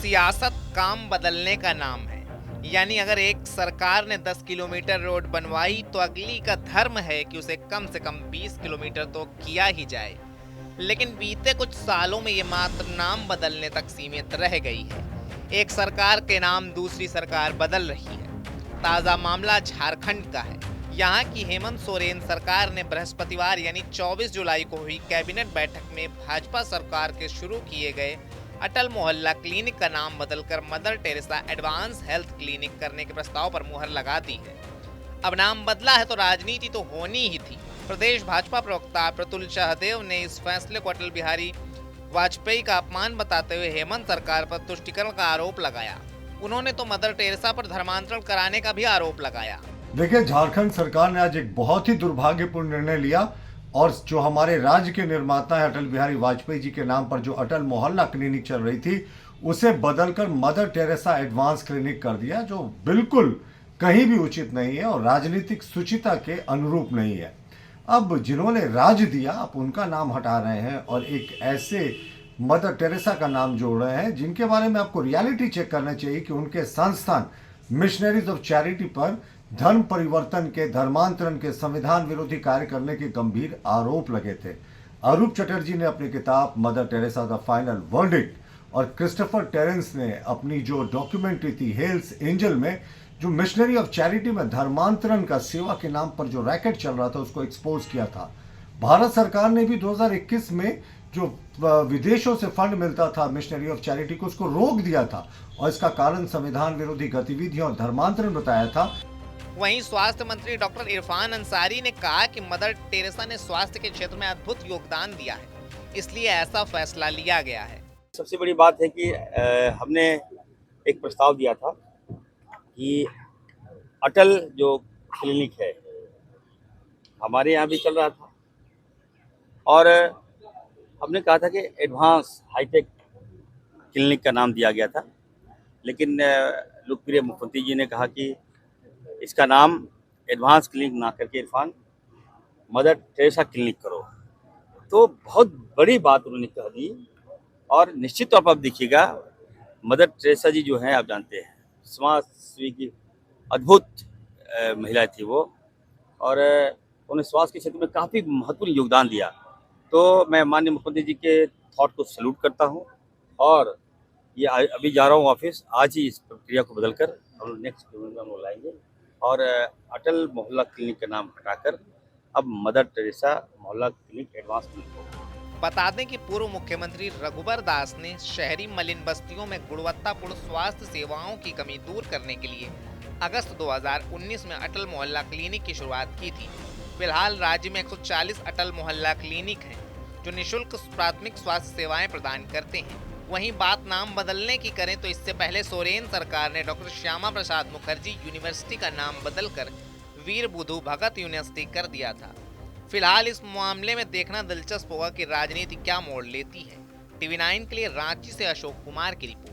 सियासत काम बदलने का नाम है। यानी अगर एक सरकार ने 10 किलोमीटर रोड बनवाई तो अगली का धर्म है कि उसे कम से कम 20 किलोमीटर तो किया ही जाए। लेकिन बीते कुछ सालों में ये मात्र नाम बदलने तक सीमित रह गई है। एक सरकार के नाम दूसरी सरकार बदल रही है। ताज़ा मामला झारखंड का है। यहाँ की हेमंत सोरेन सरकार ने बृहस्पतिवार यानी 24 जुलाई को हुई कैबिनेट बैठक में भाजपा सरकार के शुरू किए गए अटल मोहल्ला क्लिनिक का नाम बदलकर mother Teresa advance health clinic करने के प्रस्ताव पर मुहर लगा दी है। अब नाम बदला है तो राजनीति तो होनी ही थी। प्रदेश भाजपा प्रवक्ता प्रतुल शाहदेव ने इस फैसले को अटल बिहारी वाजपेयी का अपमान बताते हुए हेमंत सरकार पर तुष्टीकरण का आरोप लगाया। उन्होंने तो मदर टेरेसा पर धर्मांतरण कराने का भी आरोप लगाया। देखिए, झारखंड सरकार ने आज एक बहुत ही दुर्भाग्यपूर्ण निर्णय लिया और जो हमारे राज्य के निर्माता है अटल बिहारी वाजपेयी जी के नाम पर जो अटल मोहल्ला क्लिनिक चल रही थी उसे बदलकर मदर टेरेसा एडवांस क्लिनिक कर दिया, जो बिल्कुल कहीं भी उचित नहीं है और राजनीतिक शुचिता के अनुरूप नहीं है। अब जिन्होंने राज दिया आप उनका नाम हटा रहे हैं और एक ऐसे मदर टेरेसा का नाम जोड़ रहे हैं जिनके बारे में आपको रियलिटी चेक करना चाहिए कि उनके संस्थान मिशनरीज ऑफ चैरिटी पर धर्म परिवर्तन के, धर्मांतरण के, संविधान विरोधी कार्य करने के गंभीर आरोप लगे थे। अरूप चटर्जी ने अपनी किताब mother Teresa the final verdict और क्रिस्टोफर टेरेंस ने अपनी जो डॉक्यूमेंट्री थी हेल्स एंजल में जो मिशनरी ऑफ चैरिटी में धर्मांतरण का सेवा के नाम पर जो रैकेट चल रहा था उसको एक्सपोज किया था। भारत सरकार ने भी 2021 में जो विदेशों से फंड मिलता था मिशनरी ऑफ चैरिटी को उसको रोक दिया था और इसका कारण संविधान विरोधी गतिविधियों और धर्मांतरण बताया था। वहीं स्वास्थ्य मंत्री डॉक्टर इरफान अंसारी ने कहा कि मदर टेरेसा ने स्वास्थ्य के क्षेत्र में अद्भुत योगदान दिया है, इसलिए ऐसा फैसला लिया गया है। सबसे बड़ी बात है कि हमने एक प्रस्ताव दिया था कि अटल जो क्लिनिक है हमारे यहाँ भी चल रहा था और हमने कहा था कि एडवांस हाईटेक क्लिनिक का नाम दिया गया था, लेकिन लोकप्रिय मुख्यमंत्री जी ने कहा कि इसका नाम एडवांस क्लिनिक ना करके इरफान मदर टेरेसा क्लिनिक करो। तो बहुत बड़ी बात उन्होंने कह दी और निश्चित तौर पर आप देखिएगा मदर टेरेसा जी जो हैं आप जानते हैं समाज सेवी की अद्भुत महिला थी वो और उन्होंने स्वास्थ्य के क्षेत्र में काफ़ी महत्वपूर्ण योगदान दिया। तो मैं माननीय मुख्यमंत्री जी के थॉट को सैल्यूट करता हूँ और ये अभी जा रहा हूँ ऑफिस, आज ही इस प्रक्रिया को बदलकर हम नेक्स्ट प्रोग्राम में लाएंगे और अटल मोहल्ला क्लिनिक का नाम हटाकर अब मदर टेरेसा मोहल्ला क्लिनिक एडवांस क्लिनिक होगा। बता दें कि पूर्व मुख्यमंत्री रघुबर दास ने शहरी मलिन बस्तियों में गुणवत्तापूर्ण स्वास्थ्य सेवाओं की कमी दूर करने के लिए अगस्त 2019 में अटल मोहल्ला क्लिनिक की शुरुआत की थी। फिलहाल राज्य में 140 अटल मोहल्ला क्लिनिक हैं जो निःशुल्क प्राथमिक स्वास्थ्य सेवाएं प्रदान करते हैं। वहीं बात नाम बदलने की करें तो इससे पहले सोरेन सरकार ने डॉक्टर श्यामा प्रसाद मुखर्जी यूनिवर्सिटी का नाम बदलकर वीर बुधु भगत यूनिवर्सिटी कर दिया था। फिलहाल इस मामले में देखना दिलचस्प होगा कि राजनीति क्या मोड़ लेती है। टीवी 9 के लिए रांची से अशोक कुमार की रिपोर्ट।